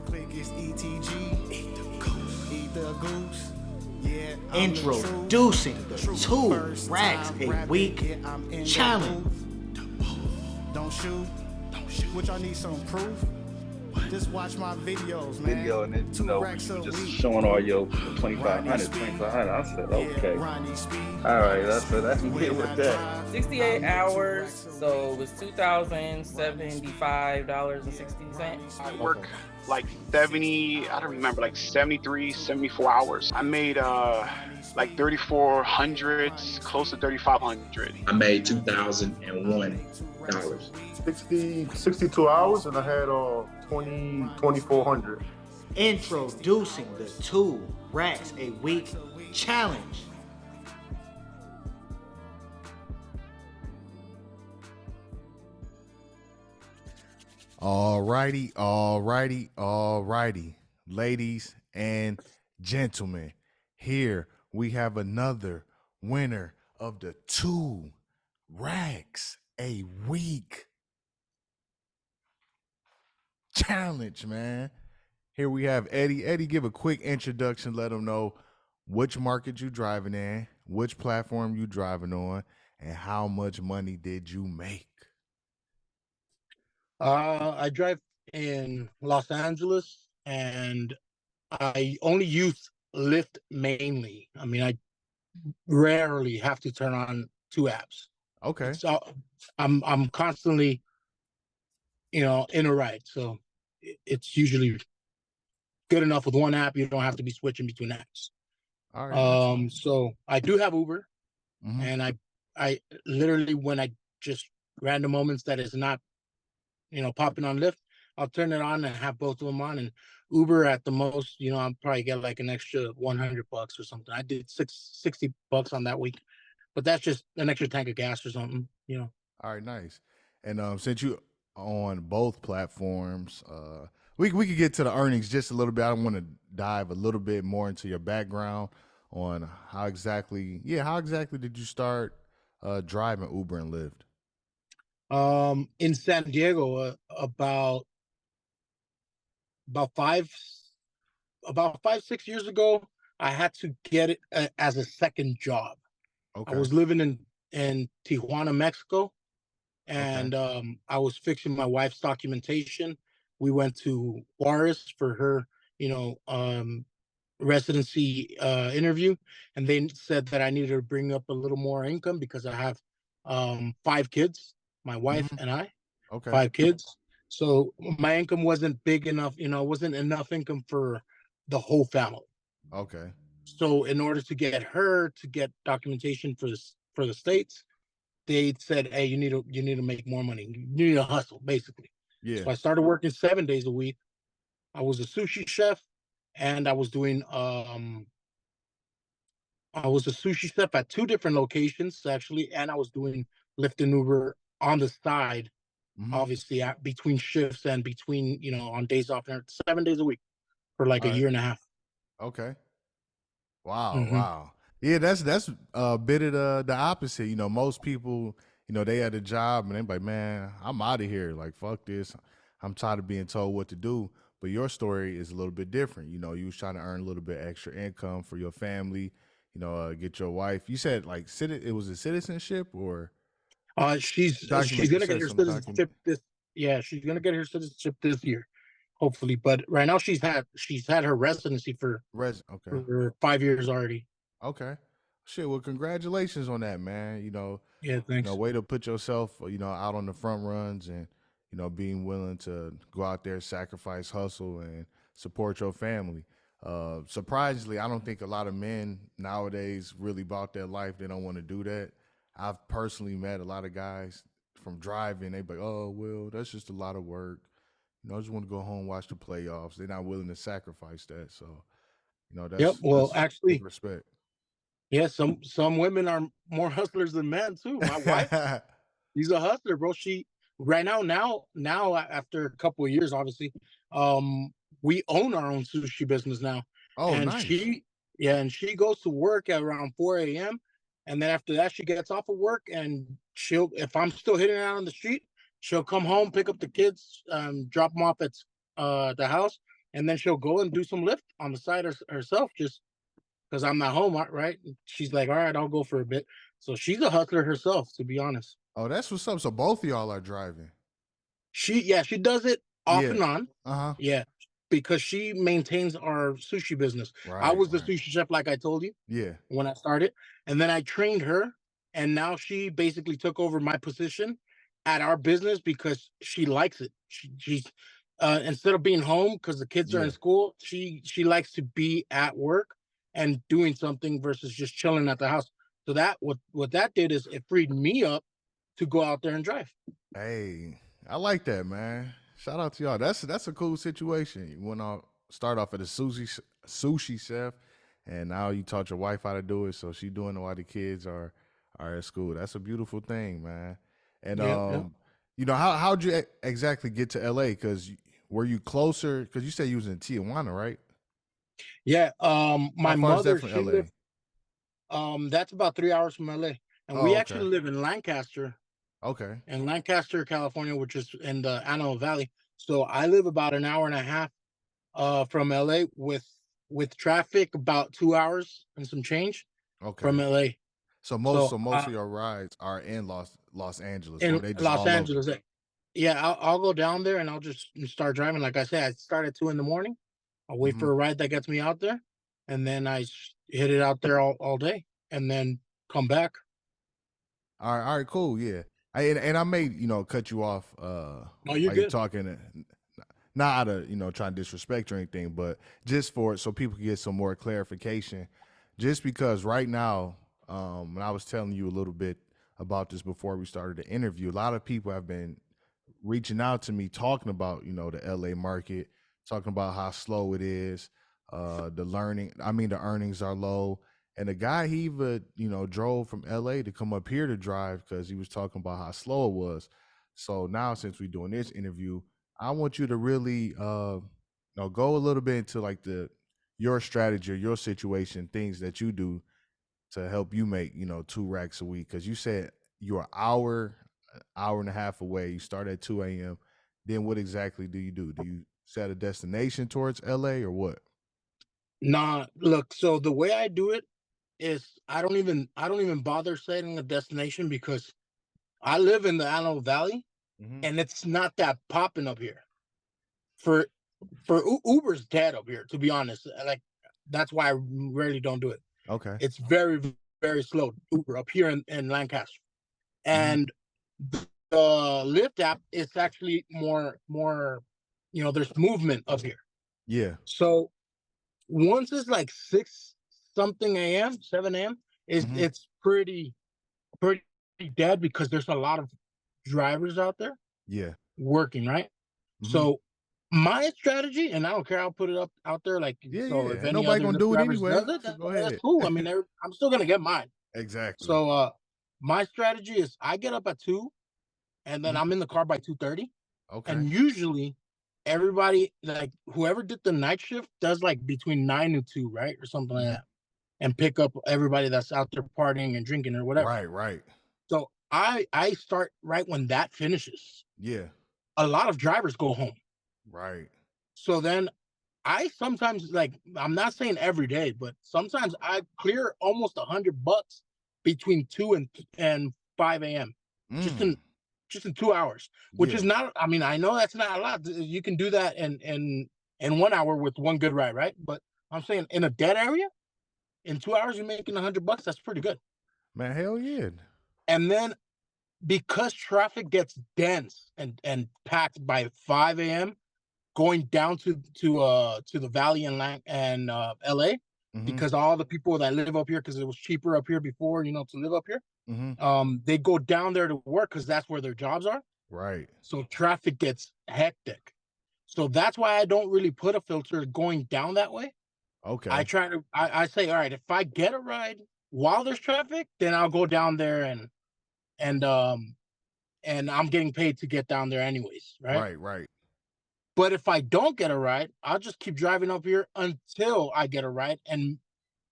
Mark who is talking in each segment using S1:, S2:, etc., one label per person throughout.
S1: click is ETG. Eat the goose. Eat the goose. Yeah,
S2: Introducing the 2 racks a week challenge.
S1: Don't shoot. Which I need some proof. Just watch my videos, man.
S3: Video and then,
S1: 2 racks
S3: you
S1: a
S3: just
S1: week.
S3: showing all your 2,500. I said, okay. All right, that's me with that.
S4: 68 hours, so it was $2,075.60.
S5: I work like 70, I don't remember, like 73, 74 hours. I made like 3,400, close to 3,500.
S6: I made $2,001.
S7: 62 hours, and I had 2,400.
S2: Introducing the 2 racks a week challenge.
S8: Alrighty. Ladies and gentlemen, here we have another winner of the 2 racks a week challenge, man. Here we have Eddie. Eddie, give a quick introduction. Let them know which market you driving in, which platform you driving on, and how much money did you make?
S9: I drive in Los Angeles, and I only use Lyft mainly. I mean, I rarely have to turn on 2 apps.
S8: Okay.
S9: So I'm constantly, in a ride. So it's usually good enough with 1 app. You don't have to be switching between apps.
S8: All right.
S9: So I do have Uber,
S8: Mhm.
S9: and I literally, when I just random moments that is not, popping on Lyft, I'll turn it on and have both of them on. And Uber at the most, I'll probably get like an extra $100 or something. I did $60 on that week, but that's just an extra tank of gas or something.
S8: All right, nice. And since you on both platforms, we could get to the earnings just a little bit. I want to dive a little bit more into your background on how exactly did you start driving Uber and Lyft?
S9: In San Diego, about 5-6 years ago, I had to get it as a second job.
S8: Okay.
S9: I was living in Tijuana, Mexico, and I was fixing my wife's documentation. We went to Juarez for her, residency interview, and they said that I needed to bring up a little more income because I have 5 kids, my wife and I.
S8: Okay.
S9: 5 kids. So my income wasn't big enough, wasn't enough income for the whole family.
S8: Okay.
S9: So in order to get her to get documentation for the states, they said, "Hey, you need to make more money. You need to hustle, basically."
S8: Yeah.
S9: So I started working 7 days a week. I was a sushi chef, and I was doing I was a sushi chef at 2 different locations actually, and I was doing Lyft and Uber on the side, obviously between shifts and between, on days off, and 7 days a week for like a year and a half.
S8: Okay. Wow. Yeah, that's a bit of the opposite. Most people, they had a job and they like, man, I'm out of here. Like, fuck this. I'm tired of being told what to do. But your story is a little bit different. You was trying to earn a little bit extra income for your family. Get your wife. You said like it was a citizenship or?
S9: She's gonna get her citizenship she's gonna get her citizenship this year, hopefully. But right now she's had her residency for 5 years already.
S8: Okay. Shit, well, congratulations on that, man.
S9: Yeah, thanks.
S8: Way to put yourself, out on the front runs and, being willing to go out there, sacrifice, hustle, and support your family. Surprisingly, I don't think a lot of men nowadays really bought that life. They don't want to do that. I've personally met a lot of guys from driving. They be like, oh, well, that's just a lot of work. I just want to go home, watch the playoffs. They're not willing to sacrifice that. So, that's
S9: actually,
S8: respect.
S9: Yeah, some women are more hustlers than men too. My wife, she's a hustler, bro. She right now after a couple of years, obviously, we own our own sushi business now.
S8: Oh,
S9: and
S8: nice.
S9: She goes to work at around 4 a.m. and then after that she gets off of work, and if I'm still hitting out on the street, she'll come home, pick up the kids, drop them off at the house, and then she'll go and do some Lyft on the side herself, just because I'm not home, right? She's like, all right, I'll go for a bit. So she's a hustler herself, to be honest.
S8: Oh, that's what's up. So both of y'all are driving.
S9: She does it off
S8: Yeah.
S9: and on.
S8: Uh-huh.
S9: Yeah, because she maintains our sushi business. I
S8: Right,
S9: was the
S8: right.
S9: sushi chef, like I told you
S8: Yeah.
S9: when I started, and then I trained her, and now she basically took over my position at our business because she likes it. She's instead of being home because the kids are in
S8: Yeah.
S9: school, she likes to be at work and doing something versus just chilling at the house. So that what that did is it freed me up to go out there and drive.
S8: Hey, I like that, man. Shout out to y'all. That's a cool situation. You went off start off at a sushi chef, and now you taught your wife how to do it, so she doing it while the kids are at school. That's a beautiful thing, man. And
S9: Yeah, yeah.
S8: you know, how'd you exactly get to LA? Because were you closer? Because you said you was in Tijuana, right?
S9: Yeah, my
S8: How far is that
S9: mother,
S8: from
S9: she
S8: LA?
S9: lived, that's about 3 hours from LA, and we
S8: Oh,
S9: actually
S8: okay.
S9: live
S8: Okay.
S9: in Lancaster, California, which is in the Antelope Valley. So I live about an hour and a half from LA with traffic, about 2 hours and some change from
S8: Okay.
S9: LA.
S8: So
S9: So
S8: most of your rides are in Los Angeles, or
S9: in
S8: they just
S9: Los
S8: all over?
S9: Angeles, yeah, I'll go down there and I'll just start driving. Like I said, I start at 2 in the morning. I'll wait
S8: Hmm.
S9: for a ride that gets me out there, and then hit it out there all day, and then come back.
S8: All right, cool, yeah. And I may, cut you off
S9: Oh, you're
S8: while you're
S9: good.
S8: talking, not out of trying to disrespect or anything, but just for so people can get some more clarification. Just because right now, and I was telling you a little bit about this before we started the interview, a lot of people have been reaching out to me talking about the LA market, talking about how slow it is, the earnings are low. And the guy, he even drove from LA to come up here to drive because he was talking about how slow it was. So now, since we're doing this interview, I want you to really go a little bit into like your strategy or your situation, things that you do to help you make 2 racks a week, because you said you're hour and a half away. You start at 2 a.m. Then what exactly do you do? Do you set a destination towards LA or what?
S9: Nah, look. So the way I do it is I don't even bother setting a destination because I live in the Antelope Valley
S8: Hmm.
S9: and it's not that popping up here. For Uber's dead up here, to be honest. Like that's why I rarely don't do it.
S8: Okay.
S9: It's very, very slow Uber up here in Lancaster.
S8: Hmm.
S9: And the Lyft app is actually more, there's movement up here.
S8: Yeah.
S9: So once it's like 6 something a.m., 7 a.m.,
S8: Hmm.
S9: it's pretty dead because there's a lot of drivers out there
S8: Yeah.
S9: working, right?
S8: Hmm.
S9: So my strategy, and I don't care, I'll put it up out there, like,
S8: Yeah.
S9: so
S8: Yeah.
S9: if
S8: Ain't
S9: any
S8: nobody
S9: other
S8: gonna
S9: Lyft
S8: do it
S9: drivers does
S8: anyway.
S9: it,
S8: So go
S9: that's
S8: ahead.
S9: cool. I mean, I'm still gonna get mine.
S8: Exactly.
S9: So my strategy is I get up at 2 and then
S8: Mhm.
S9: I'm in the car by 2:30.
S8: Okay.
S9: And usually everybody, like whoever did the night shift does like between 9 and 2, right? Or something like
S8: Hmm.
S9: that. And pick up everybody that's out there partying and drinking or whatever.
S8: Right. Right.
S9: So I start right when that finishes.
S8: Yeah.
S9: A lot of drivers go home.
S8: Right.
S9: So then I sometimes, like, I'm not saying every day, but sometimes I clear almost $100 between 2 and 5 a.m. just
S8: Mm.
S9: in just in 2 hours, which is
S8: Yeah.
S9: not. I mean, I know that's not a lot. You can do that in 1 hour with one good ride, right? But I'm saying in a dead area, in 2 hours, you're making $100. That's pretty good.
S8: Man, hell yeah.
S9: And then because traffic gets dense and packed by 5 a.m., going down to the valley and LA,
S8: Hmm.
S9: because all the people that live up here, because it was cheaper up here before, to live up here,
S8: Hmm.
S9: they go down there to work because that's where their jobs are.
S8: Right.
S9: So traffic gets hectic. So that's why I don't really put a filter going down that way. I
S8: Okay.
S9: try to I say, all right, if I get a ride while there's traffic, then I'll go down there and um and I'm getting paid to get down there anyways, right?
S8: Right. Right.
S9: But if I don't get a ride, I'll just keep driving up here until I get a ride, and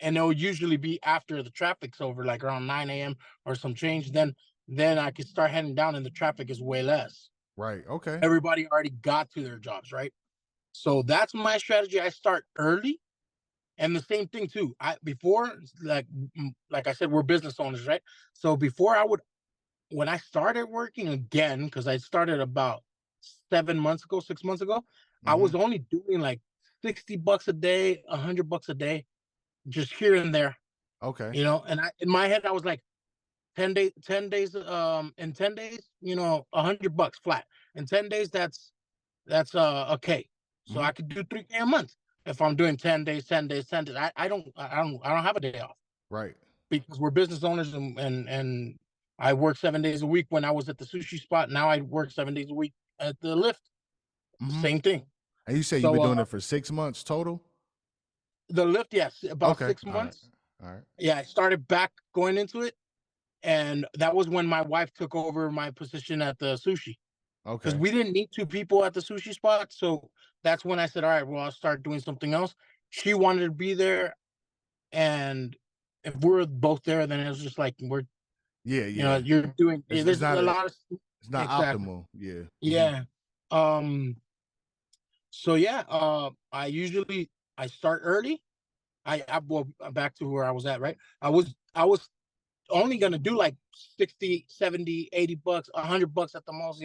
S9: it'll usually be after the traffic's over, like around 9 a.m. or some change. Then I can start heading down, and the traffic is way less.
S8: Right. Okay.
S9: Everybody already got to their jobs, right? So that's my strategy. I start early. And the same thing too. Before, like I said, we're business owners, right? So before when I started working again, because I started about 7 months ago, 6 months ago, I
S8: Mm-hmm.
S9: was only doing like $60 a day, $100 a day, just here and there,
S8: Okay.
S9: And in my head, I was like, 10 days, in 10 days, $100 flat. In 10 days, that's a K. So
S8: Mm-hmm.
S9: I could do 3K a month if I'm doing 10 days, 10 days, 10 days. I don't have a day off
S8: Right.
S9: because we're business owners, and I work 7 days a week when I was at the sushi spot. Now I work 7 days a week at the Lyft.
S8: Mm-hmm.
S9: Same thing.
S8: And you say you've
S9: So
S8: been doing it for 6 months total?
S9: the Lyft, yes, about
S8: Okay.
S9: six
S8: All right.
S9: months.
S8: All right.
S9: Yeah, I started back going into it, and that was when my wife took over my position at the sushi. Because
S8: Okay.
S9: we didn't need two people at the sushi spot. So that's when I said, all right, well, I'll start doing something else. She wanted to be there. And if we're both there, then it's just like
S8: Yeah. Yeah.
S9: you're doing,
S8: It's
S9: there's
S8: not
S9: a lot of,
S8: it's not
S9: exactly.
S8: optimal. Yeah. Mm-hmm.
S9: Yeah. Um, so yeah, I start early. Well, back to where I was at, right? I was only gonna do like 60, 70, $80, $100 at the most,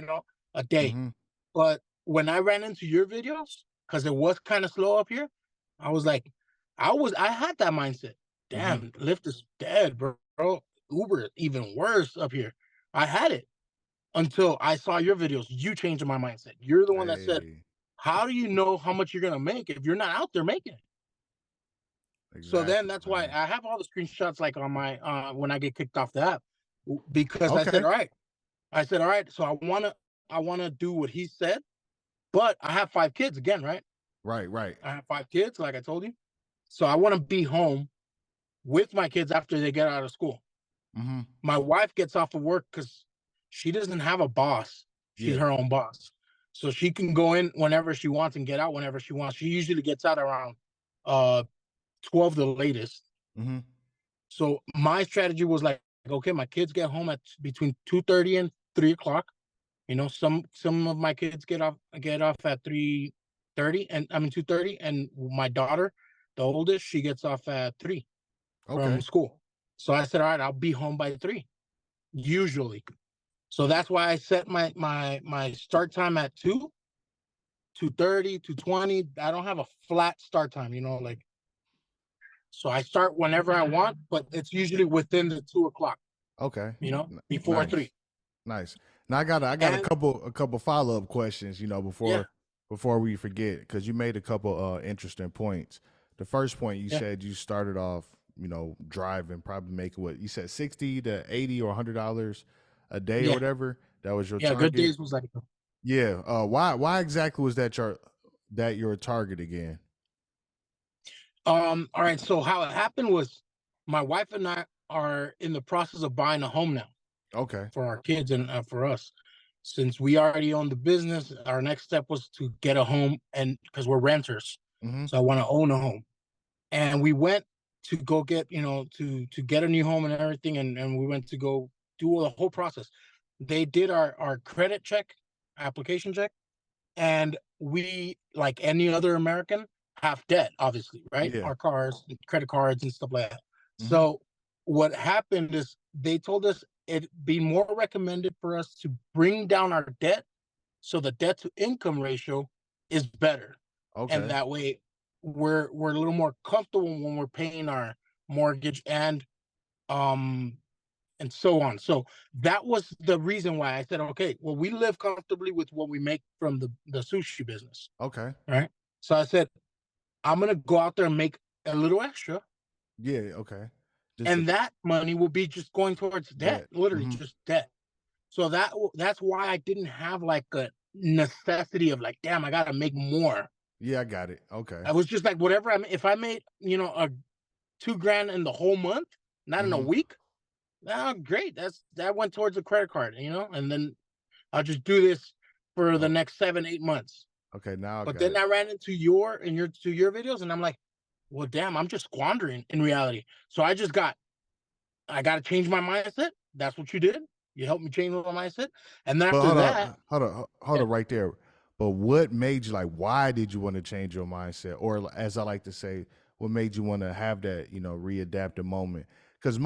S9: a day.
S8: Mm-hmm.
S9: But when I ran into your videos, because it was kind of slow up here, I was like, I had that mindset.
S8: Mm-hmm.
S9: Damn, Lyft is dead, bro. Uber is even worse up here. I had it until I saw your videos. You changed my mindset. You're the one that said,
S8: Hey.
S9: how do you know how much you're gonna make if you're not out there making it? So then
S8: Exactly,
S9: that's why
S8: man.
S9: I have all the screenshots like on my when I get kicked off the app, because I said,
S8: Okay.
S9: all right. I said, all right, so I wanna do what he said, but I have 5 kids again, right?
S8: Right. Right.
S9: I have 5 kids, like I told you. So I want to be home with my kids after they get out of school.
S8: Mm-hmm.
S9: My wife gets off of work because she doesn't have a boss. She's
S8: Yeah.
S9: her own boss. So she can go in whenever she wants and get out whenever she wants. She usually gets out around uh 12 the latest.
S8: Mm-hmm.
S9: So my strategy was like, okay, my kids get home at between 2:30 and 3 o'clock. Some of my kids get off at 3:30, and I mean 2:30, and my daughter, the oldest, she gets off at 3 from
S8: Okay.
S9: school. So I said, all right, I'll be home by 3, usually. So that's why I set my start time at 2:30, 2:20. I don't have a flat start time, like, so I start whenever I want, but it's usually within the 2 o'clock,
S8: Okay.
S9: before
S8: Nice.
S9: 3.
S8: Nice. Now I got a
S9: And
S8: couple follow-up questions,
S9: yeah,
S8: before we forget, because you made a couple interesting points. The first point you
S9: yeah,
S8: said you started off, driving, probably making what you said, 60 to 80 or $100 a day or
S9: yeah,
S8: whatever. That was your
S9: yeah. Good
S8: target.
S9: days was like,
S8: Yeah. Why exactly was your target again?
S9: all right. So how it happened was my wife and I are in the process of buying a home now
S8: Okay.
S9: for our kids and for us. Since we already own the business, our next step was to get a home, and because we're renters,
S8: Mm-hmm.
S9: so I want to own a home. And we went to go get, to get a new home and everything, and we went to go do the whole process. They did our credit check, application check, and we, like any other American, have debt, obviously, right?
S8: Yeah.
S9: Our cars, credit cards, and stuff like that.
S8: Mm-hmm.
S9: So what happened is they told us it'd be more recommended for us to bring down our debt, so the debt to income ratio is better, and
S8: Okay.
S9: that way we're a little more comfortable when we're paying our mortgage um and so on. So that was the reason why I said, okay, well, we live comfortably with what we make from the sushi business,
S8: Okay.
S9: right? So I said, I'm gonna go out there and make a little extra,
S8: Yeah. Okay. Just a
S9: and that money will be just going towards debt,
S8: debt.
S9: literally
S8: Mm-hmm.
S9: just debt. So that's why I didn't have like a necessity of like, damn, I gotta make more.
S8: Yeah, I got it. Okay.
S9: I was just like, whatever. If I made, a 2 grand in the whole month, not in a
S8: Mm-hmm.
S9: week, great. That went towards the credit card, and then I'll just do this for the
S8: Oh,
S9: next 7, 8 months.
S8: okay. Now I
S9: But
S8: got
S9: then
S8: it.
S9: I ran into your videos, and I'm like, well, damn, I'm just squandering in reality. So I got to change my mindset. That's what you did. You helped me change my mindset, and then
S8: But
S9: after that,
S8: hold
S9: yeah,
S8: on right there. But what made you, like, why did you want to change your mindset? Or as I like to say, what made you want to have that, readaptive moment? Because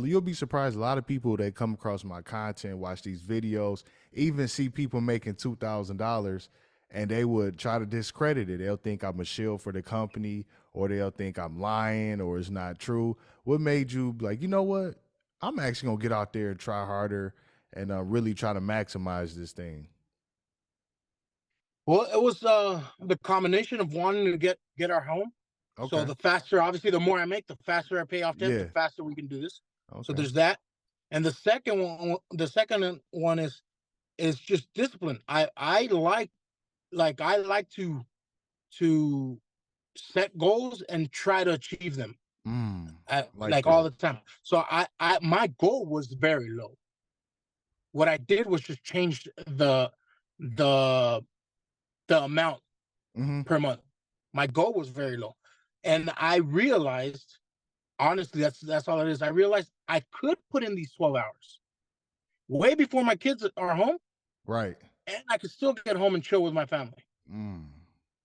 S8: you'll be surprised, a lot of people that come across my content, watch these videos, even see people making $2,000, and they would try to discredit it. They'll think I'm a shill for the company, or they'll think I'm lying, or it's not true. What made you be like, you know what? I'm actually gonna get out there and try harder and really try to maximize this thing.
S9: Well, it was the combination of wanting to get our home. So
S8: Okay.
S9: the faster, obviously, the more I make, the faster I pay off debt,
S8: Yeah.
S9: the faster we can do this. So
S8: Okay.
S9: there's that. And the second one is just discipline. I like to set goals and try to achieve them like all
S8: that.
S9: the time. So I my goal was very low. What I did was just change the amount
S8: Mm-hmm.
S9: per month. My goal was very low. And I realized, honestly, that's all it is. I realized I could put in these 12 hours way before my kids are home,
S8: Right.
S9: and I could still get home and chill with my family.
S8: Mm.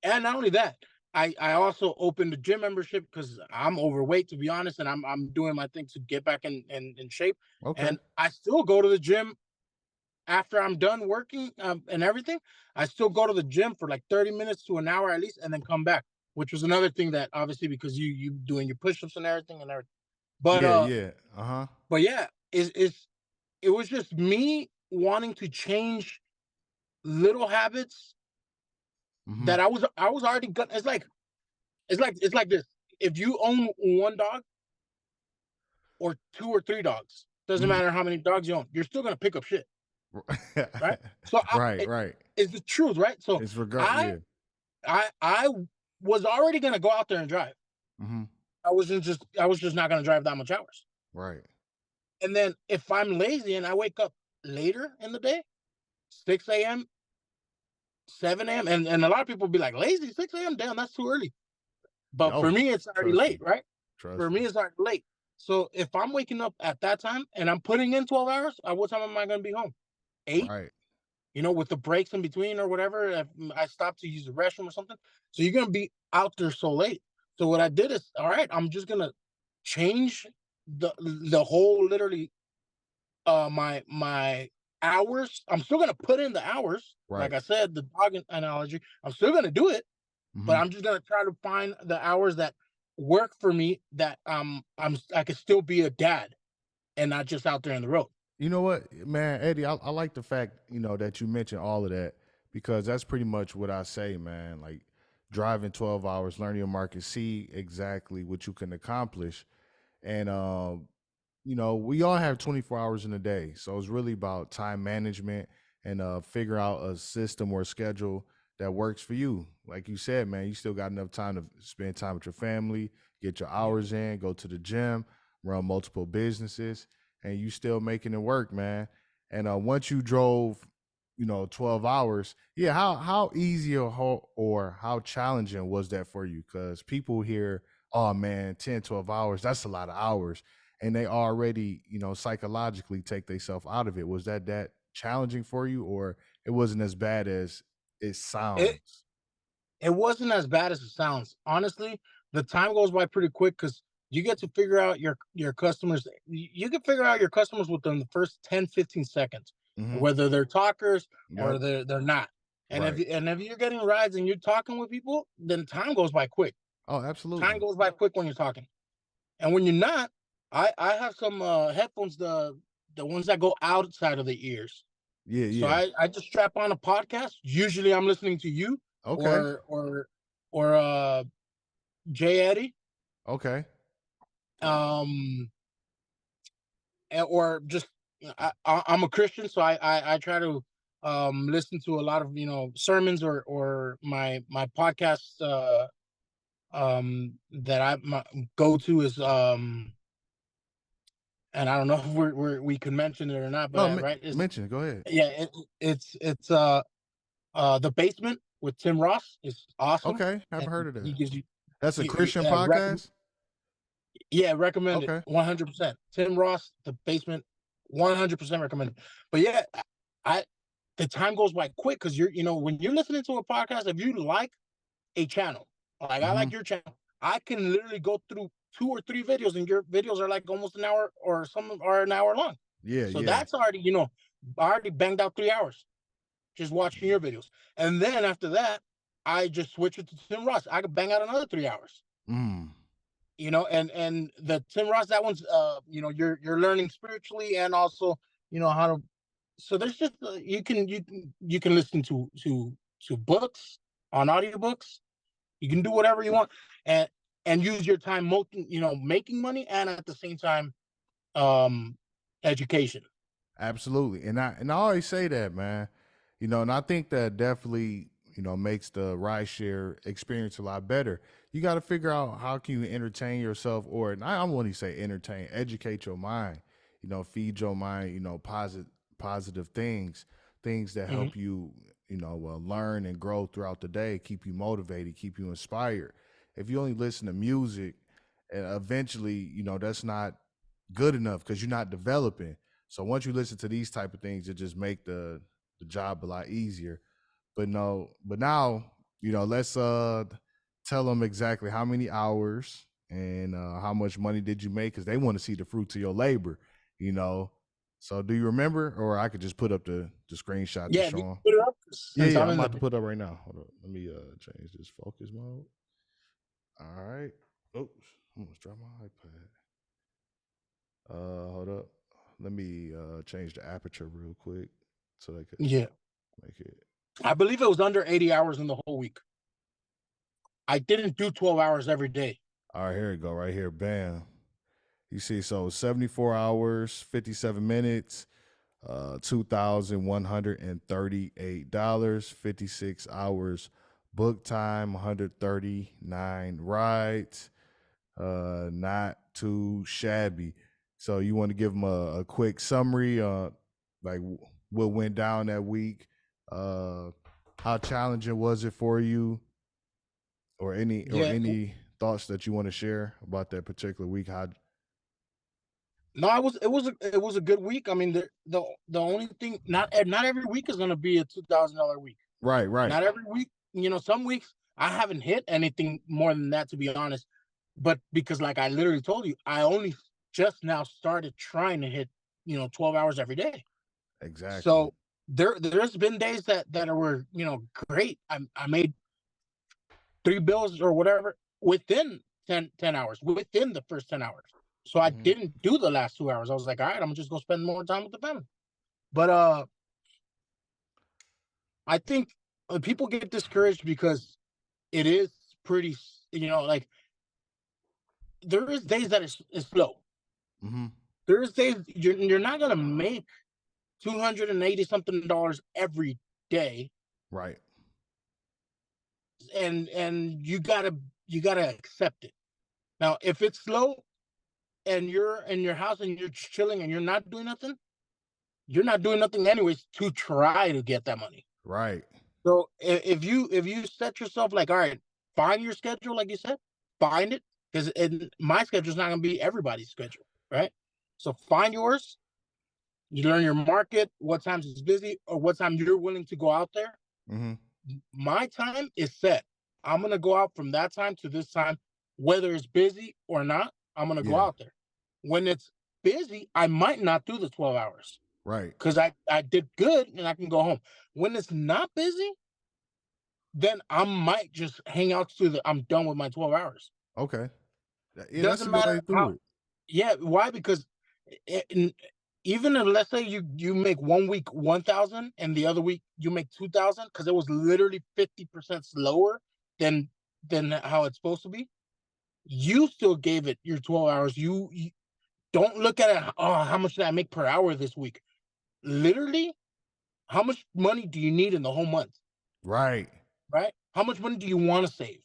S9: And not only that, I also opened a gym membership because I'm overweight, to be honest, and I'm doing my thing to get back in shape.
S8: Okay.
S9: And I still go to the gym after I'm done working and everything. I still go to the gym for like 30 minutes to an hour at least, and then come back, which was another thing that obviously because you doing your push-ups and everything. But
S8: Yeah. Uh-huh.
S9: but yeah, it was just me wanting to change little habits
S8: Mm-hmm.
S9: that I was already gonna. It's like this. If you own one dog or two or three dogs, doesn't
S8: Mhm.
S9: matter how many dogs you own, you're still gonna pick up shit, right? So
S8: Right.
S9: it's the truth, right? So
S8: It's regard.
S9: I
S8: Yeah.
S9: I was already gonna go out there and drive.
S8: Mm-hmm.
S9: I was just not gonna drive that much hours.
S8: Right.
S9: And then if I'm lazy and I wake up later in the day, 6 a.m., 7 a.m., and a lot of people be like, lazy, 6 a.m., damn, that's too early. But
S8: Oh,
S9: for me, it's already
S8: trust me.
S9: late, right?
S8: Trust
S9: For me,
S8: me.
S9: it's already late. So if I'm waking up at that time and I'm putting in 12 hours, at what time am I gonna be home? 8?
S8: Right.
S9: With the breaks in between or whatever, if I stop to use the restroom or something. So you're gonna be out there so late. So what I did is, all right, I'm just gonna change the whole literally my hours. I'm still gonna put in the hours.
S8: Right.
S9: Like I said, the dog analogy, I'm still gonna do it, but
S8: Mm-hmm.
S9: I'm just gonna try to find the hours that work for me that I could still be a dad and not just out there in the road.
S8: You know what, man, Eddie, I like the fact, that you mentioned all of that, because that's pretty much what I say, man. Like, driving 12 hours, learn your market, see exactly what you can accomplish. And we all have 24 hours in a day. So it's really about time management and figure out a system or schedule that works for you. Like you said, man, you still got enough time to spend time with your family, get your hours in, go to the gym, run multiple businesses, and you still making it work, man. And once you drove, 12 hours, yeah, how easy or how challenging was that for you? Because people hear, oh man, 10, 12 hours, that's a lot of hours, and they already, psychologically take themselves out of it. Was that challenging for you, or it wasn't as bad as it
S9: It
S8: sounds?
S9: it wasn't as bad as it sounds. Honestly, the time goes by pretty quick because you get to figure out your customers. You can figure out your customers within the first 10, 15 seconds,
S8: Hmm.
S9: whether they're talkers or
S8: Yep.
S9: they're not. And
S8: Right.
S9: if you're getting rides and you're talking with people, then time goes by quick.
S8: Oh,
S9: Time
S8: absolutely.
S9: goes by quick when you're talking. And when you're not, I have some headphones, the ones that go outside of the ears.
S8: Yeah,
S9: So
S8: yeah.
S9: I just strap on a podcast. Usually I'm listening to you
S8: Okay.
S9: or Jay Eddie,
S8: Okay.
S9: um, or just I'm a Christian, so I try to listen to a lot of sermons or my podcasts that my go to is and I don't know if we can mention it or not, but
S8: No,
S9: right, is
S8: mention it. Go ahead.
S9: yeah, it's The Basement with Tim Ross is awesome,
S8: Okay, haven't
S9: and
S8: heard of
S9: he
S8: that.
S9: gives you
S8: That's a
S9: you
S8: Christian podcast.
S9: yeah, recommend it
S8: Okay.
S9: 100%. Tim Ross, The Basement, 100% recommended. But yeah, I the time goes by quick because when you're listening to a podcast, if you like a channel, like I like your channel, I can literally go through 2 or 3 videos, and your videos are like almost an hour, or some are an hour long.
S8: Yeah,
S9: So
S8: yeah.
S9: that's already, I already banged out 3 hours just watching your videos. And then after that, I just switch it to Tim Ross. I could bang out another 3 hours.
S8: Mm.
S9: And the Tim Ross, that one's you're learning spiritually, and also how to. So there's just you can listen to books on audiobooks. You can do whatever you want, and use your time making money, and at the same time education.
S8: Absolutely. And I always say that, man. And I think that definitely, makes the rideshare experience a lot better. You got to figure out how can you entertain yourself, or and I don't want to say entertain, educate your mind, feed your mind, positive things that help you, learn and grow throughout the day, keep you motivated, keep you inspired. If you only listen to music, eventually, that's not good enough because you're not developing. So once you listen to these type of things, it just make the job a lot easier. But now, let's tell them exactly how many hours and how much money did you make, because they want to see the fruits of your labor, So do you remember, or I could just put up the screenshot to show them?
S9: Put it up.
S8: Yeah, I'm about to put it up right now. Hold up. Let me change this focus mode. All right. Oops, I almost dropped my iPad. Hold up. Let me change the aperture real quick so they could make it.
S9: I believe it was under 80 hours in the whole week. I didn't do 12 hours every day.
S8: All right, here we go. Right here. Bam. You see, so 74 hours, 57 minutes, $2,138, 56 hours book time, 139 rides. Not too shabby. So you want to give them a quick summary, like what went down that week? How challenging was it for you? Or any thoughts that you want to share about that particular week?
S9: No, it was a good week. I mean, the only thing, not every week is going to be a $2,000 week.
S8: Right.
S9: Not every week. Some weeks I haven't hit anything more than that, to be honest. But because, like I literally told you, I only just now started trying to hit 12 hours every day.
S8: Exactly.
S9: So there's been days that were great. I made 3 bills or whatever within 10 hours, within the first 10 hours. So I didn't do the last 2 hours. I was like, all right, I'm just gonna spend more time with the family. But I think people get discouraged because it is pretty, like there is days that it's slow. There is days you're not gonna make $280 something every day.
S8: Right.
S9: And you gotta accept it. Now, if it's slow and you're in your house and you're chilling and you're not doing nothing anyways to try to get that money.
S8: Right.
S9: So if you set yourself like, all right, find your schedule, like you said, find it, because my schedule is not going to be everybody's schedule, right? So find yours. You learn your market, what times it's busy, or what time you're willing to go out there. My time is set. I'm going to go out from that time to this time, whether it's busy or not. I'm going to go out there. When it's busy, I might not do the 12 hours.
S8: Right.
S9: Because I did good and I can go home. When it's not busy, then I might just hang out to I'm done with my 12 hours.
S8: Okay. Yeah,
S9: Doesn't matter how. Yeah, why? Because even if, let's say you make 1 week 1,000 and the other week you make 2,000, because it was literally 50% slower than how it's supposed to be, you still gave it your 12 hours. You don't look at it, oh, how much did I make per hour this week? Literally, how much money do you need in the whole month?
S8: Right.
S9: Right? How much money do you want to save?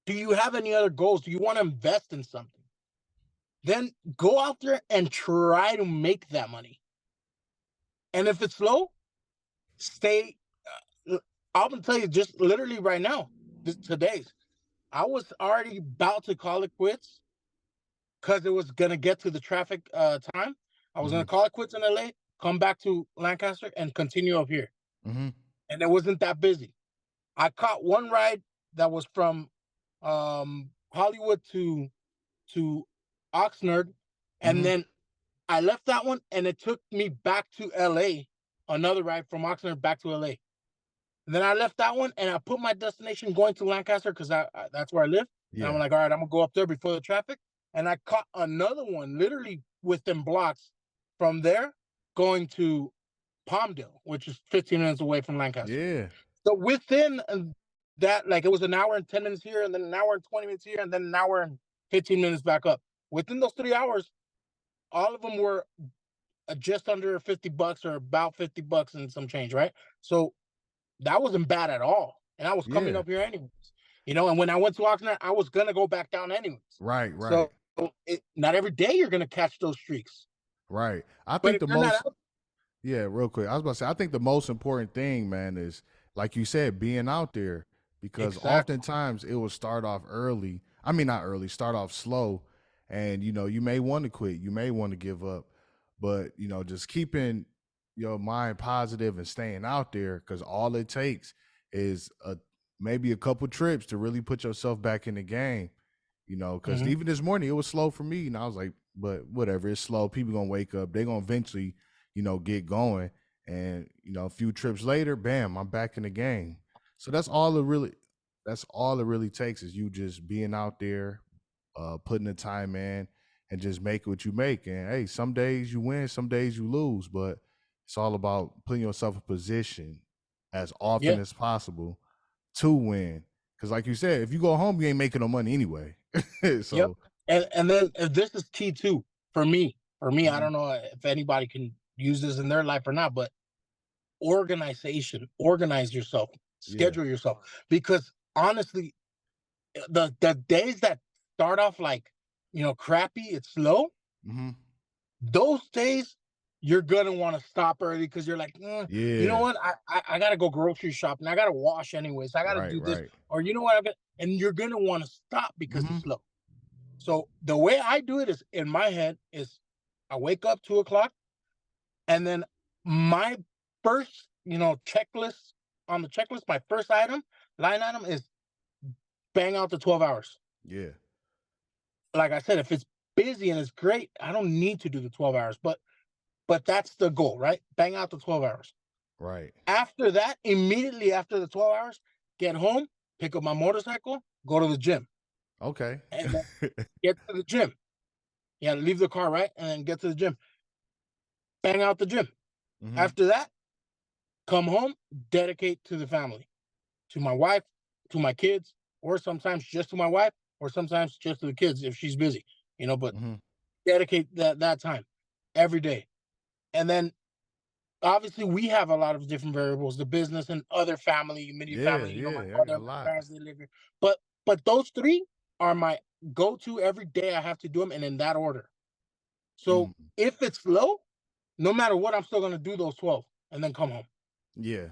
S9: Do you have any other goals? Do you want to invest in something? Then go out there and try to make that money. And if it's slow, stay. I'm going to tell you, just literally right now, today, I was already about to call it quits because it was going to get to the traffic time. I was going to call it quits in LA. come back to Lancaster, and continue up here.
S8: Mm-hmm.
S9: And it wasn't that busy. I caught one ride that was from Hollywood to Oxnard, and
S8: Mm-hmm.
S9: then I left that one, and it took me back to LA. Another ride from Oxnard back to LA. And then I left that one, and I put my destination going to Lancaster because that's where I live. And I'm
S8: Yeah.
S9: like, all right, I'm gonna go up there before the traffic. And I caught another one, literally within blocks from there, going to Palmdale, which is 15 minutes away from Lancaster.
S8: Yeah.
S9: So within that, like, it was an hour and 10 minutes here, and then an hour and 20 minutes here, and then an hour and 15 minutes back up. Within those 3 hours, all of them were just under $50 or about $50 and some change, right? So that wasn't bad at all. And I was coming
S8: Yeah.
S9: up here anyways, and when I went to Oxnard, I was gonna go back down anyways.
S8: Right. Right.
S9: So not every day you're gonna catch those streaks.
S8: Right. I
S9: But
S8: think
S9: if
S8: the
S9: you're not
S8: most
S9: out,
S8: Yeah, real quick. I was about to say, I think the most important thing, man, is like you said, being out there, because
S9: exactly.
S8: oftentimes it will start off early. I mean, not early, start off slow. And, you may want to quit, you may want to give up, but, just keeping your mind positive and staying out there, because all it takes is maybe a couple trips to really put yourself back in the game. Because
S9: Mhm.
S8: even this morning it was slow for me, and I was like, but whatever, it's slow. People gonna wake up, they're gonna eventually, get going. And a few trips later, bam, I'm back in the game. So that's all it really takes is you just being out there, putting the time in, and just make what you make. And hey, some days you win, some days you lose, but it's all about putting yourself in position as often
S9: Yeah.
S8: as possible to win. Because like you said, if you go home, you ain't making no money anyway.
S9: Yep.
S8: So
S9: And then this is key too for me. For me, I
S8: mhm,
S9: don't know if anybody can use this in their life or not, but organization, organize yourself,
S8: yeah.
S9: schedule yourself. Because honestly, the days that start off like, crappy, it's slow,
S8: Hmm.
S9: those days you're gonna want to stop early because you're like, you know
S8: Yeah.
S9: what? I gotta go grocery shopping. I gotta wash anyways. I gotta
S8: Right,
S9: do this.
S8: right.
S9: Or you know what? And you're gonna want to stop because it's
S8: Hmm.
S9: slow. So the way I do it is in my head is I wake up 2 o'clock, and then my first, checklist on the checklist, my first line item is bang out the 12 hours.
S8: Yeah.
S9: Like I said, if it's busy and it's great, I don't need to do the 12 hours, but that's the goal, right? Bang out the 12 hours.
S8: Right.
S9: After that, immediately after the 12 hours, get home, pick up my motorcycle, go to the gym,
S8: Okay.
S9: and then get to the gym. Yeah, leave the car, right? And then get to the gym. Bang out the gym.
S8: Hmm.
S9: After that, come home, dedicate to the family, to my wife, to my kids, or sometimes just to my wife, or sometimes just to the kids if she's busy, but
S8: Hmm.
S9: dedicate that time every day. And then obviously we have a lot of different variables, the business and other family, immediate
S8: Yeah,
S9: family, my
S8: yeah. I got
S9: mother,
S8: a
S9: my
S8: lot.
S9: parents, they live here. But those three are my go-to every day. I have to do them and in that order. So
S8: Mm.
S9: if it's low, no matter what, I'm still gonna do those 12 and then come home.
S8: Yeah.